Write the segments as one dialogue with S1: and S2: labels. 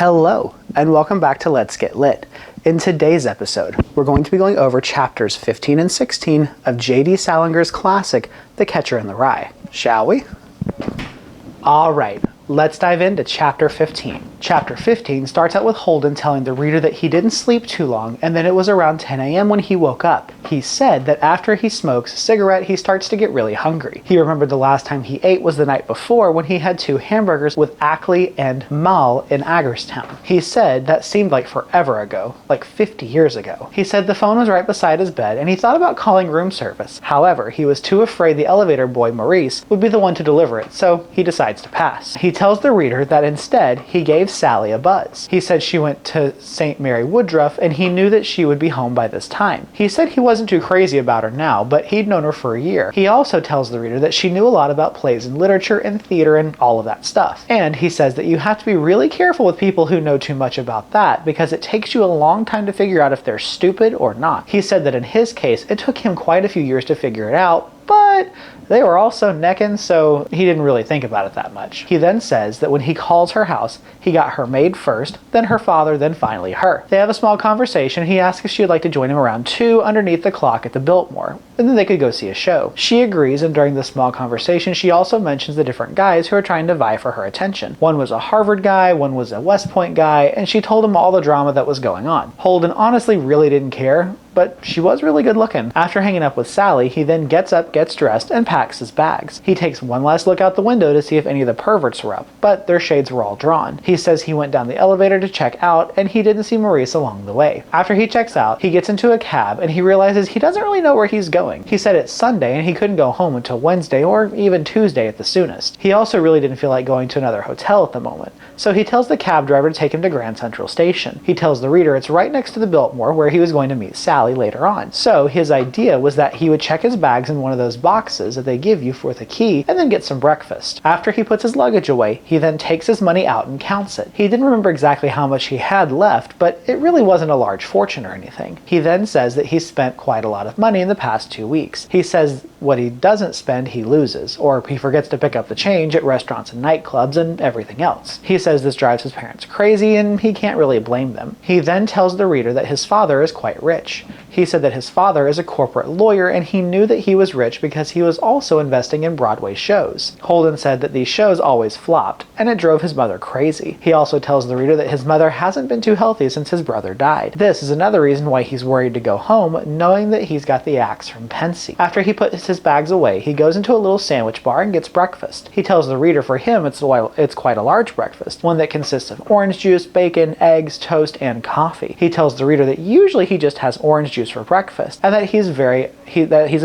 S1: Hello, and welcome back to Let's Get Lit. In today's episode, we're going to be going over chapters 15 and 16 of J.D. Salinger's classic, The Catcher in the Rye. Shall we? Alright, let's dive into chapter 15. Chapter 15 starts out with Holden telling the reader that he didn't sleep too long, and then it was around 10 a.m. when he woke up. He said that after he smokes a cigarette, he starts to get really hungry. He remembered the last time he ate was the night before when he had 2 hamburgers with Ackley and Mal in Agerstown. He said that seemed like forever ago, like 50 years ago. He said the phone was right beside his bed and he thought about calling room service. However, he was too afraid the elevator boy, Maurice, would be the one to deliver it, so he decides to pass. He tells the reader that instead he gave Sally a buzz. He said she went to St. Mary Woodruff and he knew that she would be home by this time. He said he wasn't too crazy about her now, but he'd known her for a year. He also tells the reader that she knew a lot about plays and literature and theater and all of that stuff. And he says that you have to be really careful with people who know too much about that because it takes you a long time to figure out if they're stupid or not. He said that in his case, it took him quite a few years to figure it out, but they were also necking, so he didn't really think about it that much. He then says that when he calls her house, he got her maid first, then her father, then finally her. They have a small conversation. He asks if she would like to join him around 2 underneath the clock at the Biltmore, and then they could go see a show. She agrees, and during the small conversation, she also mentions the different guys who are trying to vie for her attention. One was a Harvard guy, one was a West Point guy, and she told him all the drama that was going on. Holden honestly really didn't care, but she was really good looking. After hanging up with Sally, he then gets up, gets dressed, and packs his bags. He takes one last look out the window to see if any of the perverts were up, but their shades were all drawn. He says he went down the elevator to check out, and he didn't see Maurice along the way. After he checks out, he gets into a cab, and he realizes he doesn't really know where he's going. He said it's Sunday, and he couldn't go home until Wednesday or even Tuesday at the soonest. He also really didn't feel like going to another hotel at the moment, so he tells the cab driver to take him to Grand Central Station. He tells the reader it's right next to the Biltmore where he was going to meet Sally later on. So his idea was that he would check his bags in one of those boxes that they give you for the key and then get some breakfast. After he puts his luggage away, he then takes his money out and counts it. He didn't remember exactly how much he had left, but it really wasn't a large fortune or anything. He then says that he spent quite a lot of money in the past 2 weeks. He says what he doesn't spend, he loses, or he forgets to pick up the change at restaurants and nightclubs and everything else. He says this drives his parents crazy and he can't really blame them. He then tells the reader that his father is quite rich. He said that his father is a corporate lawyer and he knew that he was rich because he was also investing in Broadway shows. Holden said that these shows always flopped, and it drove his mother crazy. He also tells the reader that his mother hasn't been too healthy since his brother died. This is another reason why he's worried to go home, knowing that he's got the axe from Pensy. After he puts his bags away, he goes into a little sandwich bar and gets breakfast. He tells the reader for him it's quite a large breakfast, one that consists of orange juice, bacon, eggs, toast, and coffee. He tells the reader that usually he just has orange juice for breakfast, and that he's a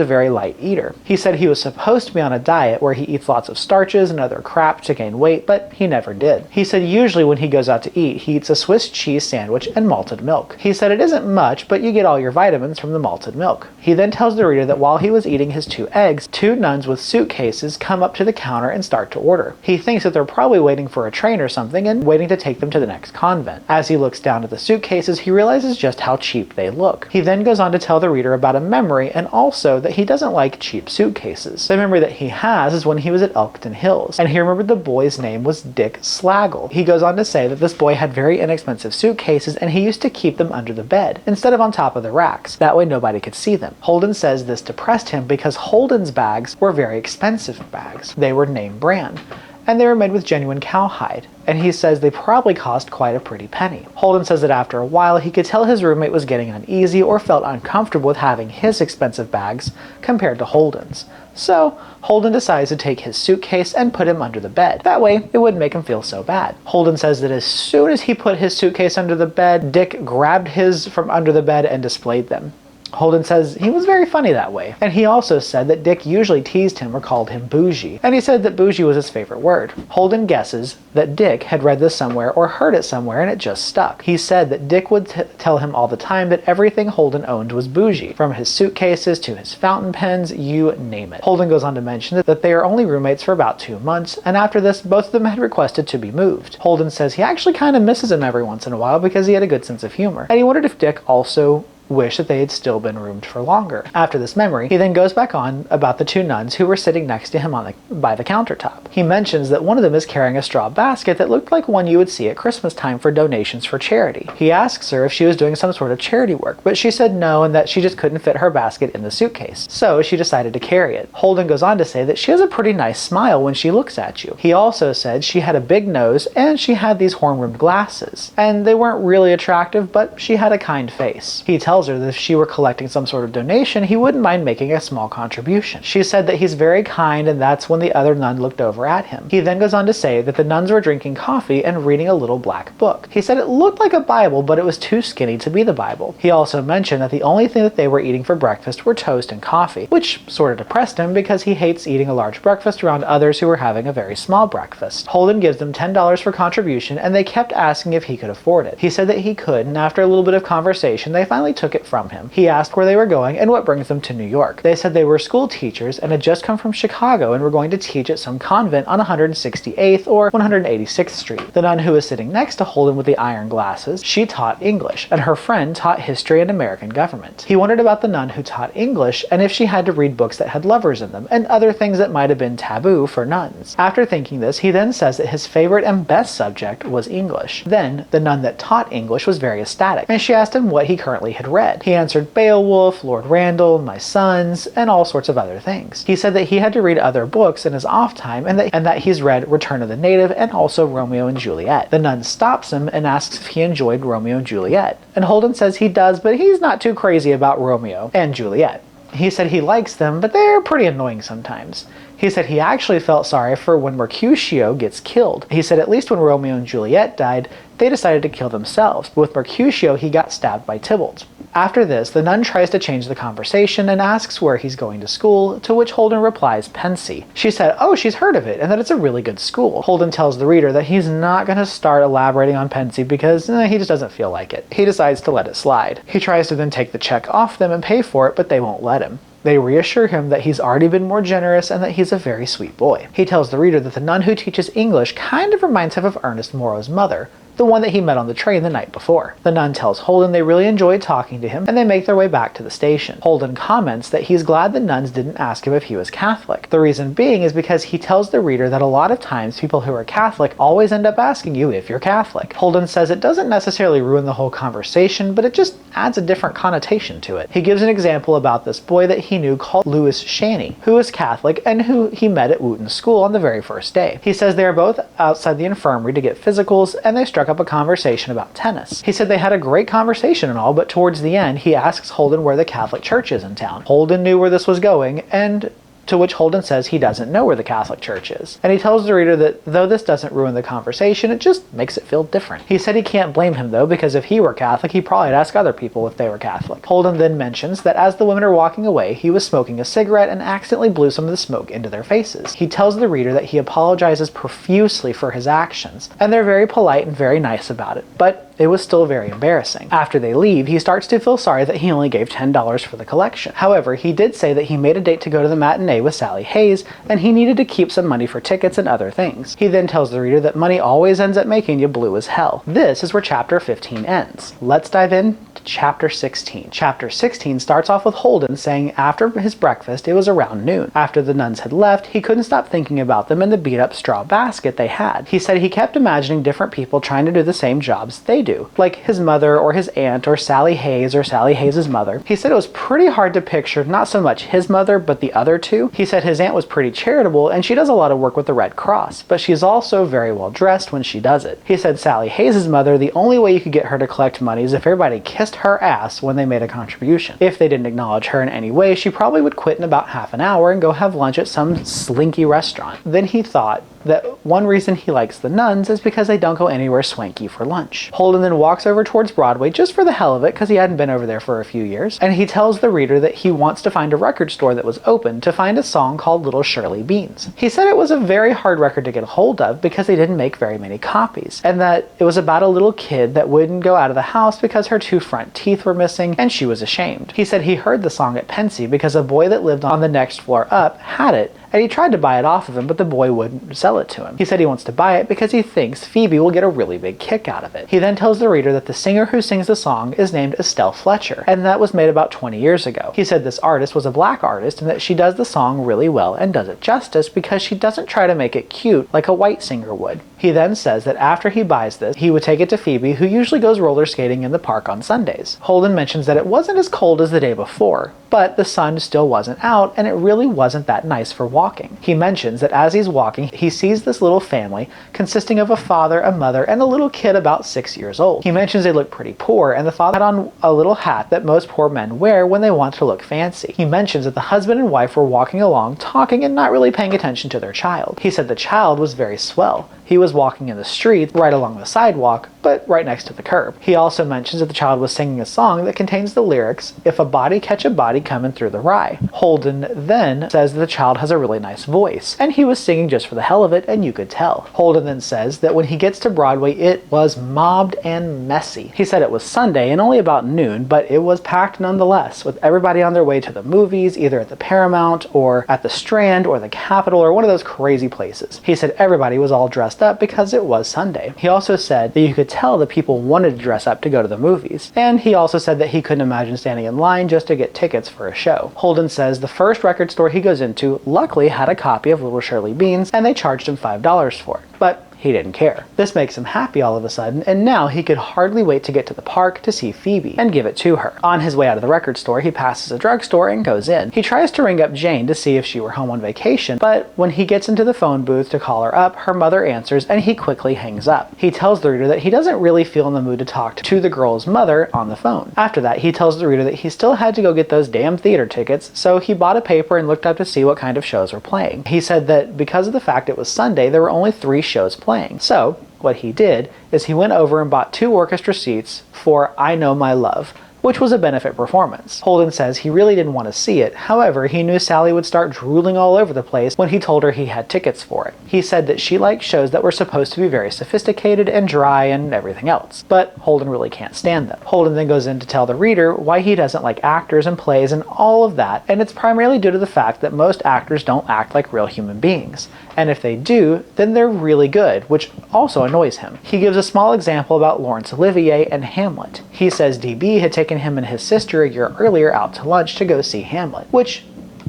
S1: very light eater. He said he was supposed to be on a diet where he eats lots of starches and other crap to gain weight, but he never did. He said usually when he goes out to eat, he eats a Swiss cheese sandwich and malted milk. He said it isn't much, but you get all your vitamins from the malted milk. He then tells the reader that while he was eating his 2 eggs, 2 nuns with suitcases come up to the counter and start to order. He thinks that they're probably waiting for a train or something and waiting to take them to the next convent. As he looks down at the suitcases, he realizes just how cheap they look. He then goes on to tell the reader about a memory and also that he doesn't like cheap suitcases. The memory that he has is when he was at Elkton Hills, and he remembered the boy's name was Dick Slagle. He goes on to say that this boy had very inexpensive suitcases and he used to keep them under the bed instead of on top of the racks. That way nobody could see them. Holden says this depressed him because Holden's bags were very expensive bags. They were name brand, and they were made with genuine cowhide, and he says they probably cost quite a pretty penny. Holden says that after a while he could tell his roommate was getting uneasy or felt uncomfortable with having his expensive bags compared to Holden's. So Holden decides to take his suitcase and put him under the bed. That way it wouldn't make him feel so bad. Holden says that as soon as he put his suitcase under the bed, Dick grabbed his from under the bed and displayed them. Holden says he was very funny that way, and he also said that Dick usually teased him or called him bougie, and he said that bougie was his favorite word. Holden guesses that Dick had read this somewhere or heard it somewhere and it just stuck. He said that Dick would tell him all the time that everything Holden owned was bougie, from his suitcases to his fountain pens, you name it. Holden goes on to mention that they are only roommates for about 2 months, and after this both of them had requested to be moved. Holden says he actually kind of misses him every once in a while because he had a good sense of humor, and he wondered if Dick also wish that they had still been roomed for longer. After this memory, he then goes back on about the two nuns who were sitting next to him by the countertop. He mentions that one of them is carrying a straw basket that looked like one you would see at Christmas time for donations for charity. He asks her if she was doing some sort of charity work, but she said no and that she just couldn't fit her basket in the suitcase. So she decided to carry it. Holden goes on to say that she has a pretty nice smile when she looks at you. He also said she had a big nose and she had these horn-rimmed glasses. And they weren't really attractive, but she had a kind face. He tells her that if she were collecting some sort of donation, he wouldn't mind making a small contribution. She said that he's very kind, and that's when the other nun looked over at him. He then goes on to say that the nuns were drinking coffee and reading a little black book. He said it looked like a Bible, but it was too skinny to be the Bible. He also mentioned that the only thing that they were eating for breakfast were toast and coffee, which sort of depressed him because he hates eating a large breakfast around others who were having a very small breakfast. Holden gives them $10 for contribution, and they kept asking if he could afford it. He said that he could, and after a little bit of conversation, they finally took it from him. He asked where they were going and what brings them to New York. They said they were school teachers and had just come from Chicago and were going to teach at some convent on 168th or 186th Street. The nun who was sitting next to Holden with the iron glasses, she taught English, and her friend taught history and American government. He wondered about the nun who taught English and if she had to read books that had lovers in them and other things that might have been taboo for nuns. After thinking this, he then says that his favorite and best subject was English. Then, the nun that taught English was very ecstatic, and she asked him what he currently had read. He answered Beowulf, Lord Randall, My Sons, and all sorts of other things. He said that he had to read other books in his off time and that he's read Return of the Native and also Romeo and Juliet. The nun stops him and asks if he enjoyed Romeo and Juliet, and Holden says he does, but he's not too crazy about Romeo and Juliet. He said he likes them, but they're pretty annoying sometimes. He said he actually felt sorry for when Mercutio gets killed. He said at least when Romeo and Juliet died, they decided to kill themselves. But with Mercutio, he got stabbed by Tybalt. After this, the nun tries to change the conversation and asks where he's going to school, to which Holden replies Pensy. She said, oh, she's heard of it, and that it's a really good school. Holden tells the reader that he's not going to start elaborating on Pensy because he just doesn't feel like it. He decides to let it slide. He tries to then take the check off them and pay for it, but they won't let him. They reassure him that he's already been more generous and that he's a very sweet boy. He tells the reader that the nun who teaches English kind of reminds him of Ernest Morrow's mother, the one that he met on the train the night before. The nun tells Holden they really enjoyed talking to him, and they make their way back to the station. Holden comments that he's glad the nuns didn't ask him if he was Catholic. The reason being is because he tells the reader that a lot of times people who are Catholic always end up asking you if you're Catholic. Holden says it doesn't necessarily ruin the whole conversation, but it just adds a different connotation to it. He gives an example about this boy that he knew called Louis Shanny, who is Catholic and who he met at Wooten School on the very first day. He says they are both outside the infirmary to get physicals, and they struck up a conversation about tennis. He said they had a great conversation and all, but towards the end, he asks Holden where the Catholic church is in town. Holden knew where this was going, and to which Holden says he doesn't know where the Catholic Church is. And he tells the reader that though this doesn't ruin the conversation, it just makes it feel different. He said he can't blame him though, because if he were Catholic, he'd probably ask other people if they were Catholic. Holden then mentions that as the women are walking away, he was smoking a cigarette and accidentally blew some of the smoke into their faces. He tells the reader that he apologizes profusely for his actions, and they're very polite and very nice about it, but it was still very embarrassing. After they leave, he starts to feel sorry that he only gave $10 for the collection. However, he did say that he made a date to go to the matinee with Sally Hayes, and he needed to keep some money for tickets and other things. He then tells the reader that money always ends up making you blue as hell. This is where chapter 15 ends. Let's dive in to chapter 16. Chapter 16 starts off with Holden saying after his breakfast it was around noon. After the nuns had left, he couldn't stop thinking about them and the beat-up straw basket they had. He said he kept imagining different people trying to do the same jobs they do, like his mother or his aunt or Sally Hayes or Sally Hayes' mother. He said it was pretty hard to picture not so much his mother but the other two. He said his aunt was pretty charitable and she does a lot of work with the Red Cross, but she's also very well dressed when she does it. He said Sally Hayes' mother, the only way you could get her to collect money is if everybody kissed her ass when they made a contribution. If they didn't acknowledge her in any way, she probably would quit in about half an hour and go have lunch at some slinky restaurant. Then he thought that one reason he likes the nuns is because they don't go anywhere swanky for lunch. Holden then walks over towards Broadway just for the hell of it because he hadn't been over there for a few years, and he tells the reader that he wants to find a record store that was open to find a song called Little Shirley Beans. He said it was a very hard record to get a hold of because they didn't make very many copies, and that it was about a little kid that wouldn't go out of the house because her two front teeth were missing and she was ashamed. He said he heard the song at Pensy because a boy that lived on the next floor up had it, and he tried to buy it off of him, but the boy wouldn't sell it to him. He said he wants to buy it because he thinks Phoebe will get a really big kick out of it. He then tells the reader that the singer who sings the song is named Estelle Fletcher, and that was made about 20 years ago. He said this artist was a black artist and that she does the song really well and does it justice because she doesn't try to make it cute like a white singer would. He then says that after he buys this, he would take it to Phoebe, who usually goes roller skating in the park on Sundays. Holden mentions that it wasn't as cold as the day before, but the sun still wasn't out and it really wasn't that nice for walking. He mentions that as he's walking, he sees this little family consisting of a father, a mother, and a little kid about 6 years old. He mentions they look pretty poor, and the father had on a little hat that most poor men wear when they want to look fancy. He mentions that the husband and wife were walking along, talking and not really paying attention to their child. He said the child was very swell. He was walking in the street, right along the sidewalk, but right next to the curb. He also mentions that the child was singing a song that contains the lyrics, "If a body catch a body coming through the rye." Holden then says that the child has a really nice voice, and he was singing just for the hell of it, and you could tell. Holden then says that when he gets to Broadway, it was mobbed and messy. He said it was Sunday and only about noon, but it was packed nonetheless, with everybody on their way to the movies, either at the Paramount or at the Strand or the Capitol or one of those crazy places. He said everybody was all dressed up because it was Sunday. He also said that you could tell that people wanted to dress up to go to the movies, and he also said that he couldn't imagine standing in line just to get tickets for a show. Holden says the first record store he goes into luckily had a copy of Little Shirley Beans, and they charged him $5 for it. But he didn't care. This makes him happy all of a sudden, and now he could hardly wait to get to the park to see Phoebe and give it to her. On his way out of the record store, he passes a drugstore and goes in. He tries to ring up Jane to see if she were home on vacation, but when he gets into the phone booth to call her up, her mother answers and he quickly hangs up. He tells the reader that he doesn't really feel in the mood to talk to the girl's mother on the phone. After that, he tells the reader that he still had to go get those damn theater tickets, so he bought a paper and looked up to see what kind of shows were playing. He said that because of the fact it was Sunday, there were only 3 shows playing. So what he did is he went over and bought 2 orchestra seats for I Know My Love, which was a benefit performance. Holden says he really didn't want to see it, however, he knew Sally would start drooling all over the place when he told her he had tickets for it. He said that she liked shows that were supposed to be very sophisticated and dry and everything else, but Holden really can't stand them. Holden then goes in to tell the reader why he doesn't like actors and plays and all of that, and it's primarily due to the fact that most actors don't act like real human beings. And if they do, then they're really good, which also annoys him. He gives a small example about Laurence Olivier and Hamlet. He says DB had taken him and his sister a year earlier out to lunch to go see Hamlet, which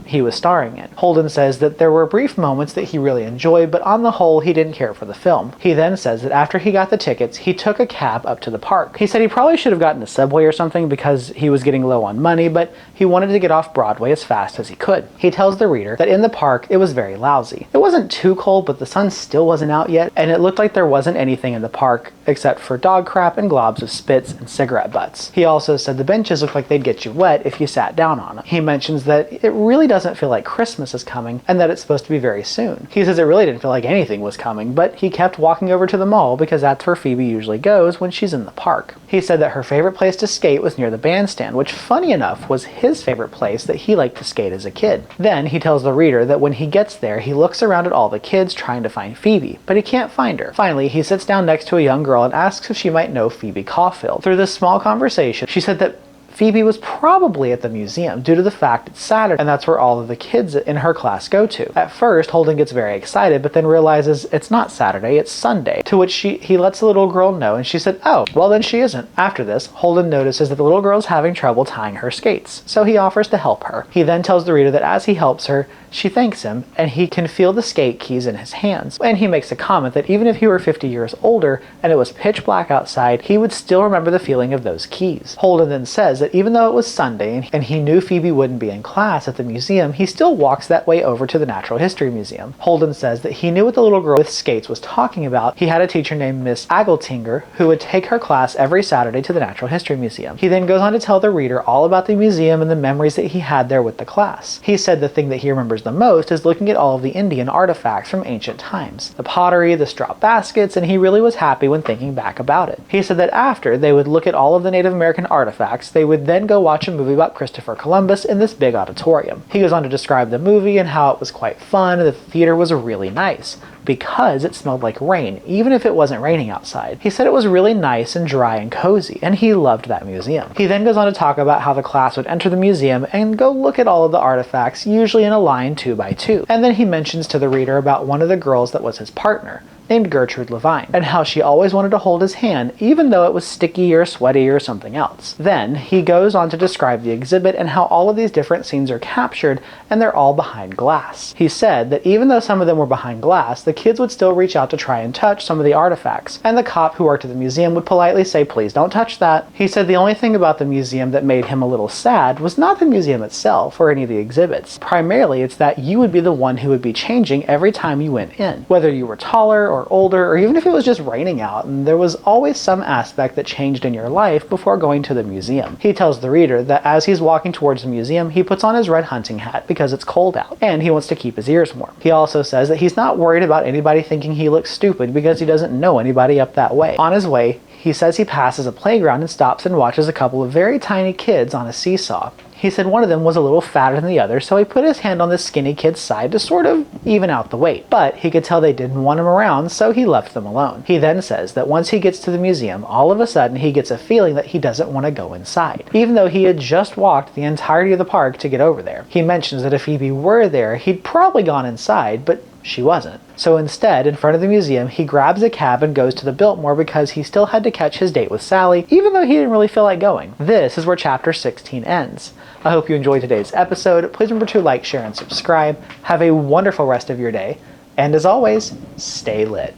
S1: he was starring in. Holden says that there were brief moments that he really enjoyed, but on the whole, he didn't care for the film. He then says that after he got the tickets, he took a cab up to the park. He said he probably should have gotten a subway or something because he was getting low on money, but he wanted to get off Broadway as fast as he could. He tells the reader that in the park, it was very lousy. It wasn't too cold, but the sun still wasn't out yet, and it looked like there wasn't anything in the park except for dog crap and globs of spits and cigarette butts. He also said the benches looked like they'd get you wet if you sat down on them. He mentions that it really doesn't feel like Christmas is coming and that it's supposed to be very soon. He says it really didn't feel like anything was coming, but he kept walking over to the mall because that's where Phoebe usually goes when she's in the park. He said that her favorite place to skate was near the bandstand, which funny enough was his favorite place that he liked to skate as a kid. Then he tells the reader that when he gets there, he looks around at all the kids trying to find Phoebe, but he can't find her. Finally, he sits down next to a young girl and asks if she might know Phoebe Caulfield. Through this small conversation, she said that Phoebe was probably at the museum due to the fact it's Saturday and that's where all of the kids in her class go to. At first, Holden gets very excited, but then realizes it's not Saturday, it's Sunday, to which he lets the little girl know, and she said, oh, well then she isn't. After this, Holden notices that the little girl is having trouble tying her skates, so he offers to help her. He then tells the reader that as he helps her, she thanks him, and he can feel the skate keys in his hands. And he makes a comment that even if he were 50 years older and it was pitch black outside, he would still remember the feeling of those keys. Holden then says that even though it was Sunday and he knew Phoebe wouldn't be in class at the museum, he still walks that way over to the Natural History Museum. Holden says that he knew what the little girl with skates was talking about. He had a teacher named Miss Agletinger who would take her class every Saturday to the Natural History Museum. He then goes on to tell the reader all about the museum and the memories that he had there with the class. He said the thing that he remembers the most is looking at all of the Indian artifacts from ancient times, the pottery, the straw baskets, and he really was happy when thinking back about it. He said that after they would look at all of the Native American artifacts, they would then go watch a movie about Christopher Columbus in this big auditorium. He goes on to describe the movie and how it was quite fun and the theater was really nice because it smelled like rain, even if it wasn't raining outside. He said it was really nice and dry and cozy, and he loved that museum. He then goes on to talk about how the class would enter the museum and go look at all of the artifacts, usually in a line 2 by 2. And then he mentions to the reader about one of the girls that was his partner, named Gertrude Levine, and how she always wanted to hold his hand even though it was sticky or sweaty or something else. Then he goes on to describe the exhibit and how all of these different scenes are captured and they're all behind glass. He said that even though some of them were behind glass, the kids would still reach out to try and touch some of the artifacts, and the cop who worked at the museum would politely say, "Please don't touch that." He said the only thing about the museum that made him a little sad was not the museum itself or any of the exhibits. Primarily it's that you would be the one who would be changing every time you went in, whether you were taller or older, or even if it was just raining out, and there was always some aspect that changed in your life before going to the museum. He tells the reader that as he's walking towards the museum, he puts on his red hunting hat because it's cold out, and he wants to keep his ears warm. He also says that he's not worried about anybody thinking he looks stupid because he doesn't know anybody up that way. On his way, he says he passes a playground and stops and watches a couple of very tiny kids on a seesaw. He said one of them was a little fatter than the other, so he put his hand on the skinny kid's side to sort of even out the weight. But he could tell they didn't want him around, so he left them alone. He then says that once he gets to the museum, all of a sudden he gets a feeling that he doesn't want to go inside, even though he had just walked the entirety of the park to get over there. He mentions that if Phoebe were there, he'd probably gone inside, but she wasn't. So instead, in front of the museum, he grabs a cab and goes to the Biltmore because he still had to catch his date with Sally, even though he didn't really feel like going. This is where chapter 16 ends. I hope you enjoyed today's episode. Please remember to like, share, and subscribe. Have a wonderful rest of your day. And as always, stay lit.